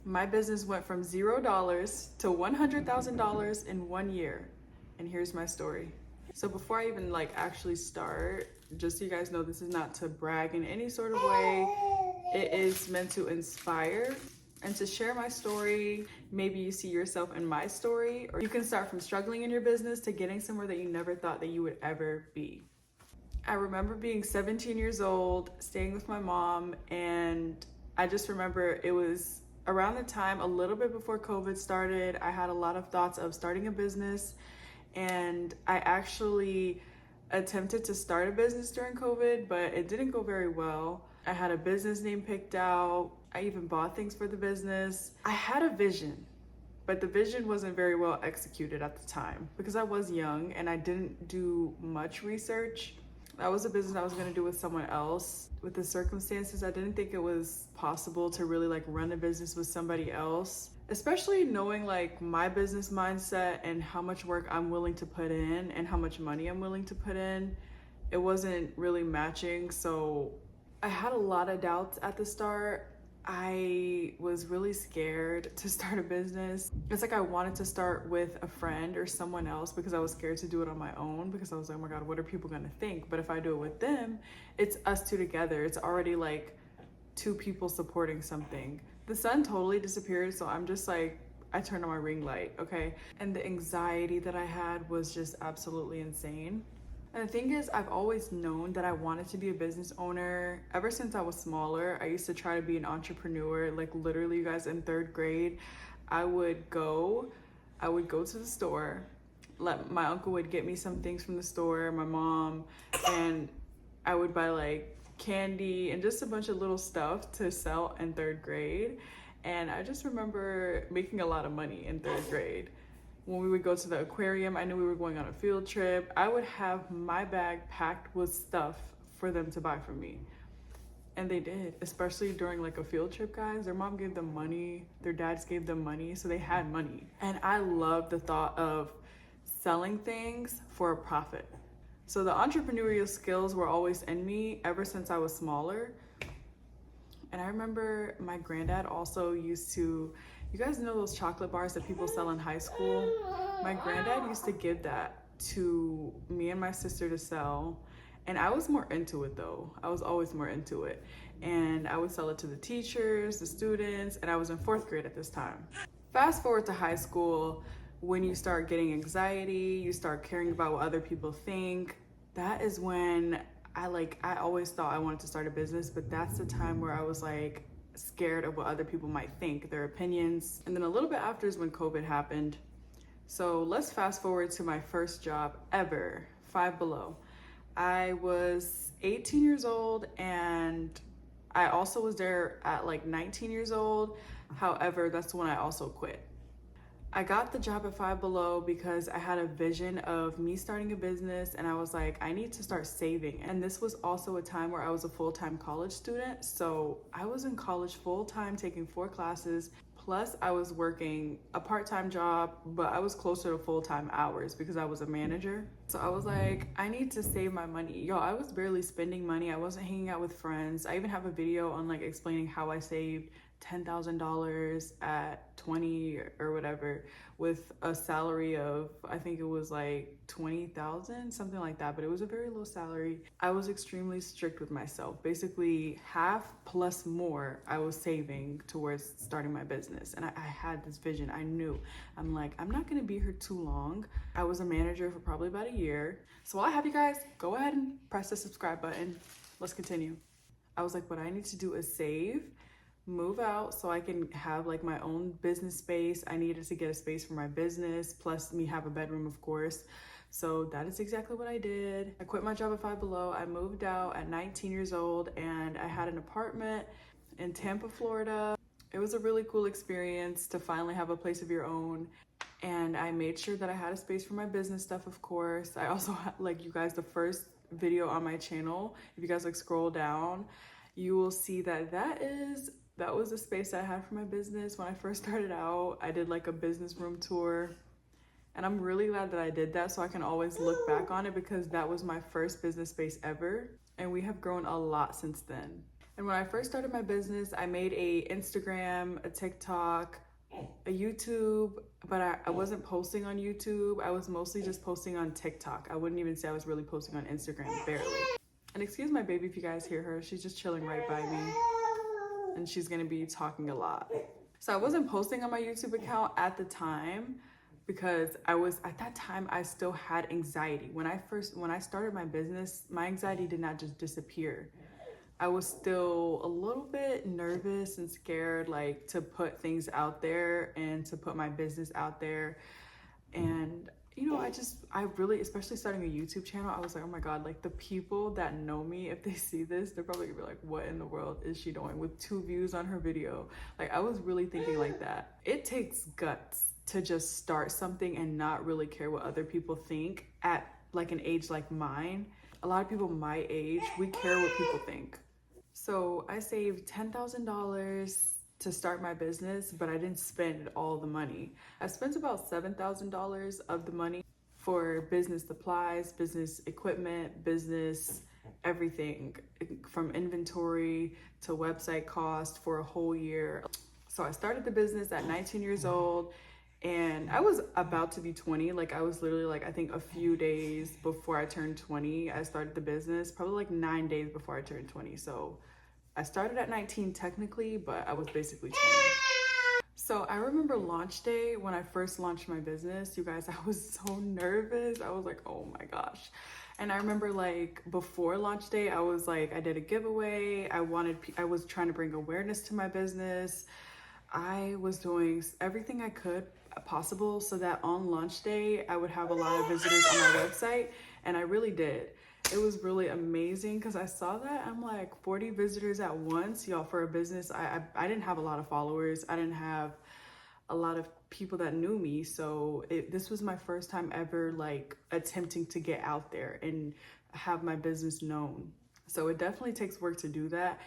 My business went from $0 to $100,000 in 1 year. And here's my story. So before I even actually start, just so you guys know, this is not to brag in any sort of way. It is meant to inspire and to share my story. Maybe you see yourself in my story, or you can start from struggling in your business to getting somewhere that you never thought that you would ever be. I remember being 17 years old, staying with my mom, and I just remember it was around the time, a little bit before COVID started. I had a lot of thoughts of starting a business, and I actually attempted to start a business during COVID, but it didn't go very well. I had a business name picked out. I even bought things for the business. I had a vision, but the vision wasn't very well executed at the time because I was young and I didn't do much research. That was a business I was gonna do with someone else. With the circumstances, I didn't think it was possible to really run a business with somebody else, especially knowing my business mindset and how much work I'm willing to put in and how much money I'm willing to put in. It wasn't really matching, so I had a lot of doubts at the start. I was really scared to start a business. It's like I wanted to start with a friend or someone else because I was scared to do it on my own, because I was like, oh my God, what are people gonna think? But if I do it with them, it's us two together. It's already two people supporting something. The sun totally disappeared, so I'm just I turned on my ring light, okay? And the anxiety that I had was just absolutely insane. And the thing is, I've always known that I wanted to be a business owner. Ever since I was smaller, I used to try to be an entrepreneur. Literally, you guys, in 3rd grade, I would go to the store. My uncle would get me some things from the store, my mom, and I would buy candy and just a bunch of little stuff to sell in 3rd grade. And I just remember making a lot of money in 3rd grade. When we would go to the aquarium, I knew we were going on a field trip. I would have my bag packed with stuff for them to buy from me. And they did, especially during a field trip, guys. Their mom gave them money, their dads gave them money, so they had money. And I love the thought of selling things for a profit. So the entrepreneurial skills were always in me ever since I was smaller. And I remember my granddad also used to, you guys know those chocolate bars that people sell in high school? My granddad used to give that to me and my sister to sell. And I was more into it though. I was always more into it. And I would sell it to the teachers, the students, and I was in 4th grade at this time. Fast forward to high school, when you start getting anxiety, you start caring about what other people think. That is when I always thought I wanted to start a business, but that's the time where I was scared of what other people might think, their opinions. And then a little bit after is when COVID happened. So let's fast forward to my first job ever, Five Below. I was 18 years old and I also was there at 19 years old. However, that's when I also quit. I got the job at Five Below because I had a vision of me starting a business, and I was like, I need to start saving. And this was also a time where I was a full-time college student. So I was in college full-time, taking 4 classes, plus I was working a part-time job, but I was closer to full-time hours because I was a manager. So I was like, I need to save my money. Yo, I was barely spending money. I wasn't hanging out with friends. I even have a video on explaining how I saved $10,000 at 20 or whatever with a salary of, I think it was 20,000, something like that, but it was a very low salary. I was extremely strict with myself. Basically half plus more I was saving towards starting my business. And I had this vision. I knew, I'm not gonna be here too long. I was a manager for probably about a year. So while I have you guys, go ahead and press the subscribe button. Let's continue. I was like, what I need to do is save, move out so I can have my own business space. I needed to get a space for my business, plus me have a bedroom, of course. So that is exactly what I did. I quit my job at Five Below. I moved out at 19 years old and I had an apartment in Tampa, Florida. It was a really cool experience to finally have a place of your own. And I made sure that I had a space for my business stuff, of course. I also had, you guys, the first video on my channel, if you guys scroll down, you will see that that was the space I had for my business when I first started out. I did a business room tour, and I'm really glad that I did that so I can always look back on it, because that was my first business space ever, and we have grown a lot since then. And when I first started my business, I made a Instagram, a TikTok, a YouTube, but I wasn't posting on YouTube. I was mostly just posting on TikTok. I wouldn't even say I was really posting on Instagram, barely. And excuse my baby if you guys hear her. She's just chilling right by me and she's gonna be talking a lot. So I wasn't posting on my YouTube account at the time because at that time I still had anxiety. When I started my business, my anxiety did not just disappear. I was still a little bit nervous and scared, like, to put things out there and to put my business out there. And you know, I really, especially starting a YouTube channel, I was like, oh my God, like the people that know me, if they see this, they're probably gonna be like, what in the world is she doing with 2 views on her video? Like, I was really thinking like that. It takes guts to just start something and not really care what other people think at like an age like mine. A lot of people my age, we care what people think. So I saved $10,000 to start my business, but I didn't spend all the money. I spent about $7,000 of the money for business supplies, business equipment, business everything, from inventory to website cost for a whole year. So I started the business at 19 years old and I was about to be 20. Like, I was literally like, I think a few days before I turned 20, I started the business, probably like 9 days before I turned 20. So I started at 19 technically, but I was basically 20. So I remember launch day when I first launched my business. You guys, I was so nervous. I was like, oh my gosh. And I remember, like, before launch day, I was like, I did a giveaway. I was trying to bring awareness to my business. I was doing everything I could possible so that on launch day, I would have a lot of visitors on my website. And I really did. It was really amazing because I saw that. I'm like, 40 visitors at once, y'all, for a business. I didn't have a lot of followers. I didn't have a lot of people that knew me. So this was my first time ever, like, attempting to get out there and have my business known. So it definitely takes work to do that.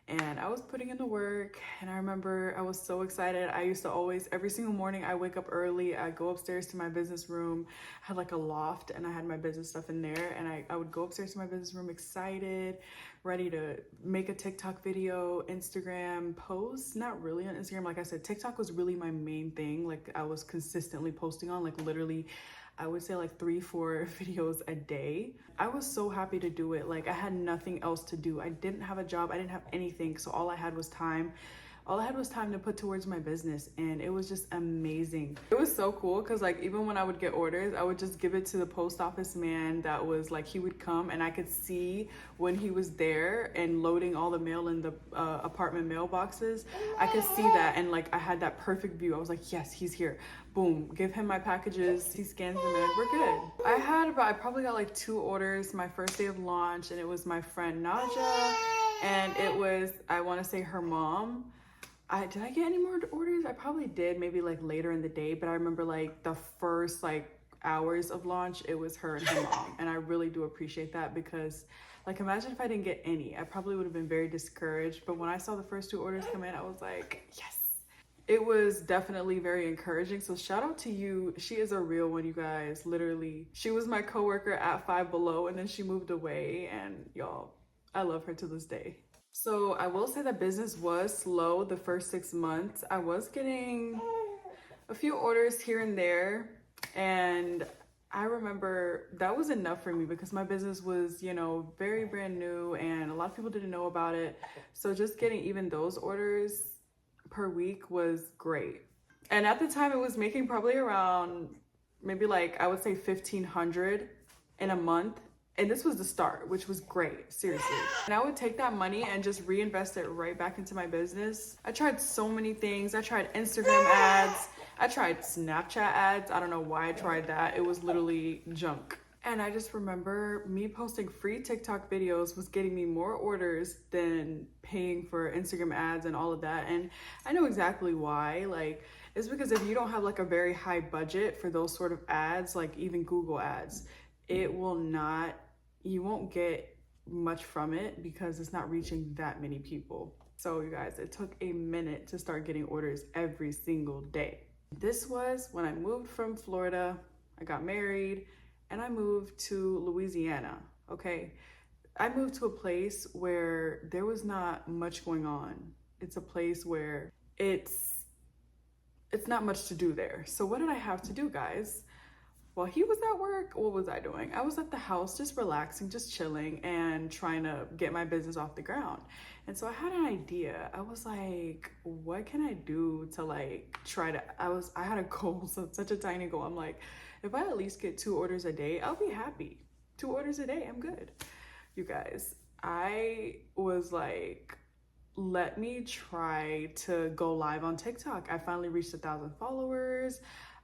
And I was putting in the work, and I remember I was so excited. I used to always, every single morning, I wake up early, I go upstairs to my business room. I had like a loft and I had my business stuff in there, and I would go upstairs to my business room excited, ready to make a TikTok video, Instagram post. Not really on Instagram. Like I said, TikTok was really my main thing. Like, I was consistently posting on, like, literally, I would say like 3-4 videos a day. I was so happy to do it. Like, I had nothing else to do. I didn't have a job. I didn't have anything. So all I had was time. All I had was time to put towards my business, and it was just amazing. It was so cool because, like, even when I would get orders, I would just give it to the post office man that was like, he would come and I could see when he was there and loading all the mail in the apartment mailboxes. I could see that, and like, I had that perfect view. I was like, yes, he's here. Boom, give him my packages. He scans them in. We're good. I probably got like 2 orders my first day of launch, and it was my friend Naja, and it was, I want to say, her mom. Did I get any more orders? I probably did, maybe like later in the day, but I remember like the first like hours of launch, it was her and her mom. And I really do appreciate that because, like, imagine if I didn't get any. I probably would have been very discouraged. But when I saw the first 2 orders come in, I was like, yes. It was definitely very encouraging. So shout out to you. She is a real one, you guys. Literally, she was my coworker at Five Below, and then she moved away, and y'all, I love her to this day. So I will say that business was slow the first 6 months. I was getting a few orders here and there, and I remember that was enough for me because my business was, you know, very brand new and a lot of people didn't know about it. So just getting even those orders per week was great. And at the time, it was making probably around, maybe like, I would say 1,500 in a month. And this was the start, which was great, seriously. And I would take that money and just reinvest it right back into my business. I tried so many things. I tried Instagram ads. I tried Snapchat ads. I don't know why I tried that. It was literally junk. And I just remember me posting free TikTok videos was getting me more orders than paying for Instagram ads and all of that. And I know exactly why. Like, it's because if you don't have like a very high budget for those sort of ads, like even Google ads, it will not, you won't get much from it because it's not reaching that many people. So you guys, it took a minute to start getting orders every single day. This was when I moved from Florida, I got married, and I moved to Louisiana, okay? I moved to a place where there was not much going on. It's a place where it's not much to do there. So what did I have to do, guys? While he was at work, what was I doing? I was at the house just relaxing, just chilling, and trying to get my business off the ground. And so I had an idea. I was like, what can I do to like try to, I had a goal, so such a tiny goal. I'm like, if I at least get 2 orders a day, I'll be happy. 2 orders a day, I'm good. You guys, I was like, let me try to go live on TikTok. I finally reached 1,000 followers.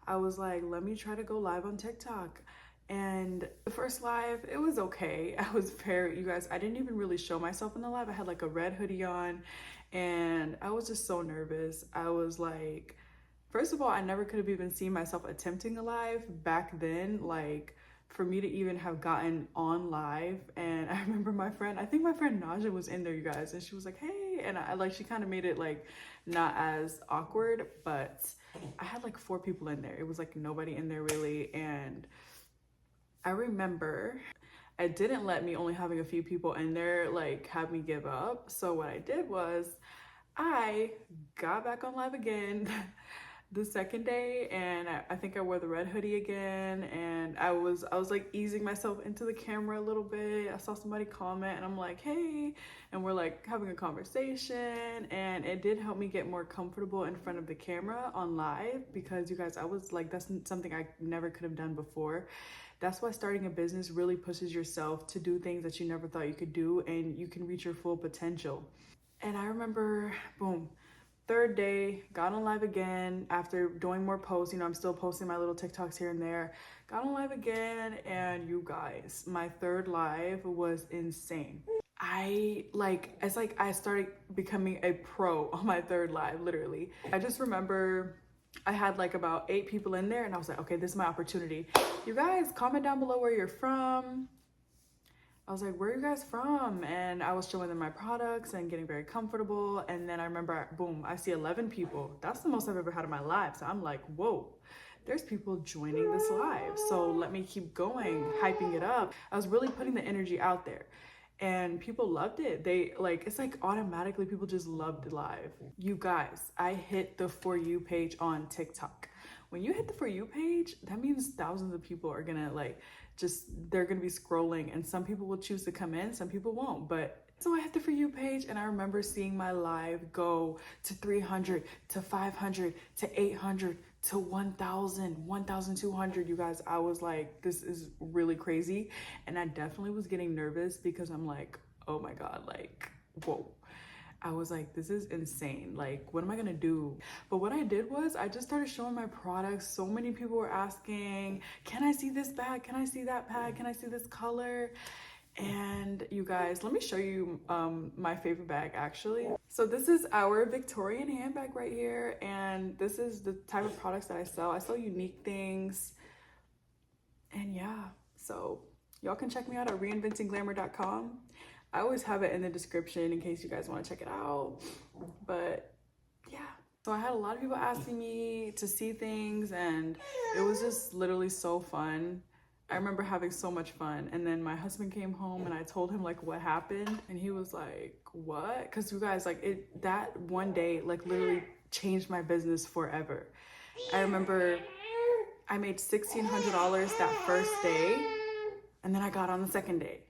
I was like, let me try to go live on TikTok. And the first live, it was okay. You guys, I didn't even really show myself in the live. I had like a red hoodie on and I was just so nervous. I was like, first of all, I never could have even seen myself attempting a live back then. Like, for me to even have gotten on live. And I remember I think my friend Naja was in there, you guys, and she was like, hey, and I like, she kind of made it like not as awkward, but I had like 4 people in there. It was like nobody in there really. And I remember it didn't let me only having a few people in there like have me give up. So what I did was I got back on live again the second day, and I think I wore the red hoodie again, and I was like easing myself into the camera a little bit. I saw somebody comment and I'm like, hey, and we're like having a conversation, and it did help me get more comfortable in front of the camera on live, because you guys, I was like, that's something I never could have done before. That's why starting a business really pushes yourself to do things that you never thought you could do, and you can reach your full potential. And I remember, boom, 3rd day, got on live again after doing more posts. You know, I'm still posting my little TikToks here and there. Got on live again, and you guys, my 3rd live was insane. I started becoming a pro on my 3rd live, literally. I just remember I had like about 8 people in there, and I was like, okay, this is my opportunity. You guys, comment down below where you're from. I was like, where are you guys from? And I was showing them my products and getting very comfortable. And then I remember, boom, I see 11 people. That's the most I've ever had in my life. So I'm like, whoa, there's people joining this live. So let me keep going, hyping it up. I was really putting the energy out there. And people loved it. They like, it's like automatically people just loved live. You guys, I hit the For You page on TikTok. When you hit the For You page, that means thousands of people are gonna like, they're gonna be scrolling, and some people will choose to come in, some people won't. But so I hit the For You page, and I remember seeing my live go to 300, to 500, to 800, to 1,000, 1,200. You guys, I was like, this is really crazy. And I definitely was getting nervous, because I'm like, oh my God, like, whoa. I was like, this is insane. Like, what am I gonna do? But what I did was I just started showing my products. So many people were asking, can I see this bag? Can I see that bag? Can I see this color? And you guys, let me show you my favorite bag actually. So this is our Victorian handbag right here. And this is the type of products that I sell. I sell unique things. And yeah, so y'all can check me out at reinventingglamour.com. I always have it in the description in case you guys want to check it out. But yeah, so I had a lot of people asking me to see things, and it was just literally so fun. I remember having so much fun. And then my husband came home, and I told him like what happened, and he was like, what? Because you guys, like, that one day like literally changed my business forever. I remember I made $1,600 that first day, and then I got on the second day.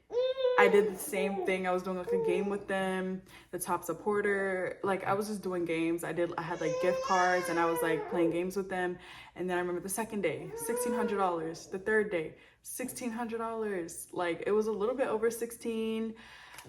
I did the same thing. I was doing like a game with them, the top supporter. Like, I was just doing games. I had like gift cards, and I was like playing games with them. And then I remember the second day, $1,600. The 3rd day, $1,600. Like, it was a little bit over 16.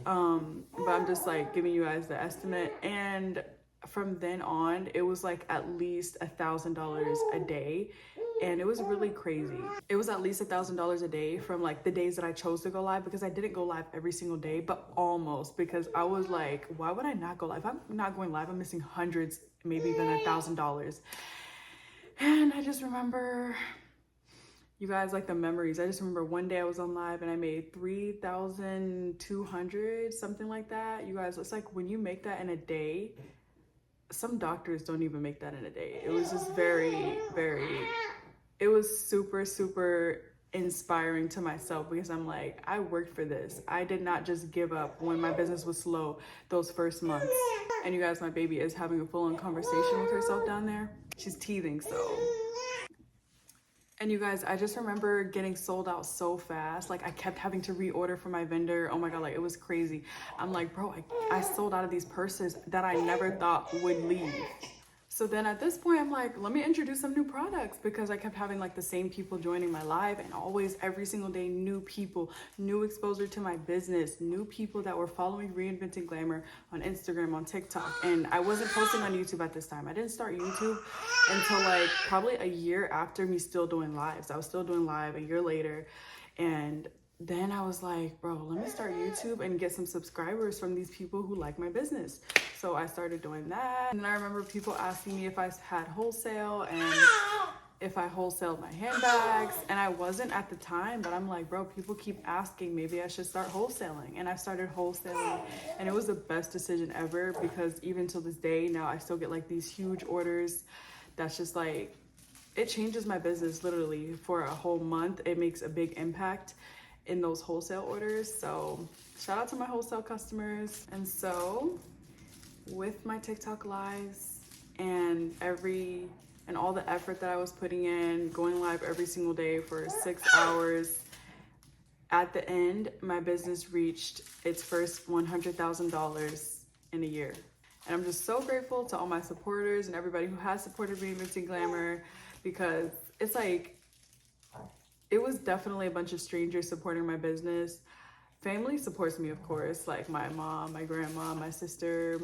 But I'm just like giving you guys the estimate. And from then on, it was like at least $1,000 a day. And it was really crazy. It was at least $1,000 a day from like the days that I chose to go live, because I didn't go live every single day, but almost, because I was like, why would I not go live? If I'm not going live, I'm missing hundreds, maybe even $1,000. And I just remember, you guys, like the memories. I just remember one day I was on live and I made 3,200, something like that. You guys, it's like when you make that in a day, some doctors don't even make that in a day. It was just very, very, it was super, super inspiring to myself because I'm like, I worked for this. I did not just give up when my business was slow those first months. And you guys, my baby is having a full-on conversation with herself down there. She's teething, so. And you guys, I just remember getting sold out so fast. Like I kept having to reorder from my vendor. Oh my God, like it was crazy. I'm like, bro, I sold out of these purses that I never thought would leave. So then at this point, I'm like, let me introduce some new products because I kept having like the same people joining my live and always every single day, new people, new exposure to my business, new people that were following Reinventing Glamour on Instagram, on TikTok. And I wasn't posting on YouTube at this time. I didn't start YouTube until like probably a year after me still doing lives. I was still doing live a year later. And then I was like, bro, let me start YouTube and get some subscribers from these people who like my business. So I started doing that. And I remember people asking me if I had wholesale and if I wholesaled my handbags. And I wasn't at the time, but I'm like, bro, people keep asking, maybe I should start wholesaling. And I started wholesaling and it was the best decision ever because even till this day now, I still get like these huge orders. That's just like, it changes my business literally for a whole month. It makes a big impact in those wholesale orders. So shout out to my wholesale customers. And so with my TikTok lives and all the effort that I was putting in, going live every single day for 6 hours, at the end, my business reached its first $100,000 in a year. And I'm just so grateful to all my supporters and everybody who has supported Reinventing Glamour because it's like, it was definitely a bunch of strangers supporting my business. Family supports me, of course, like my mom, my grandma, my sister.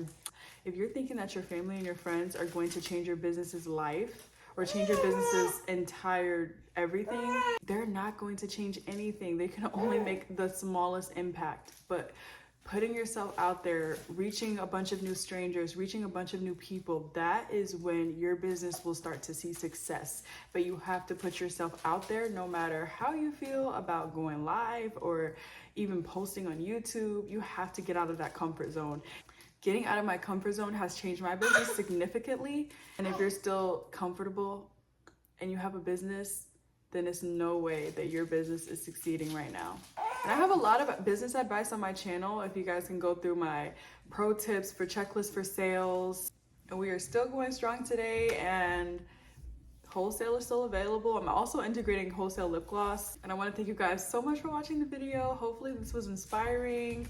If you're thinking that your family and your friends are going to change your business's life or change your business's entire everything, they're not going to change anything. They can only make the smallest impact. But putting yourself out there, reaching a bunch of new strangers, reaching a bunch of new people, that is when your business will start to see success. But you have to put yourself out there no matter how you feel about going live or even posting on YouTube. You have to get out of that comfort zone. Getting out of my comfort zone has changed my business significantly. And if you're still comfortable and you have a business, then it's no way that your business is succeeding right now. And I have a lot of business advice on my channel. If you guys can go through my pro tips for checklists for sales. And we are still going strong today and wholesale is still available. I'm also integrating wholesale lip gloss. And I want to thank you guys so much for watching the video. Hopefully this was inspiring.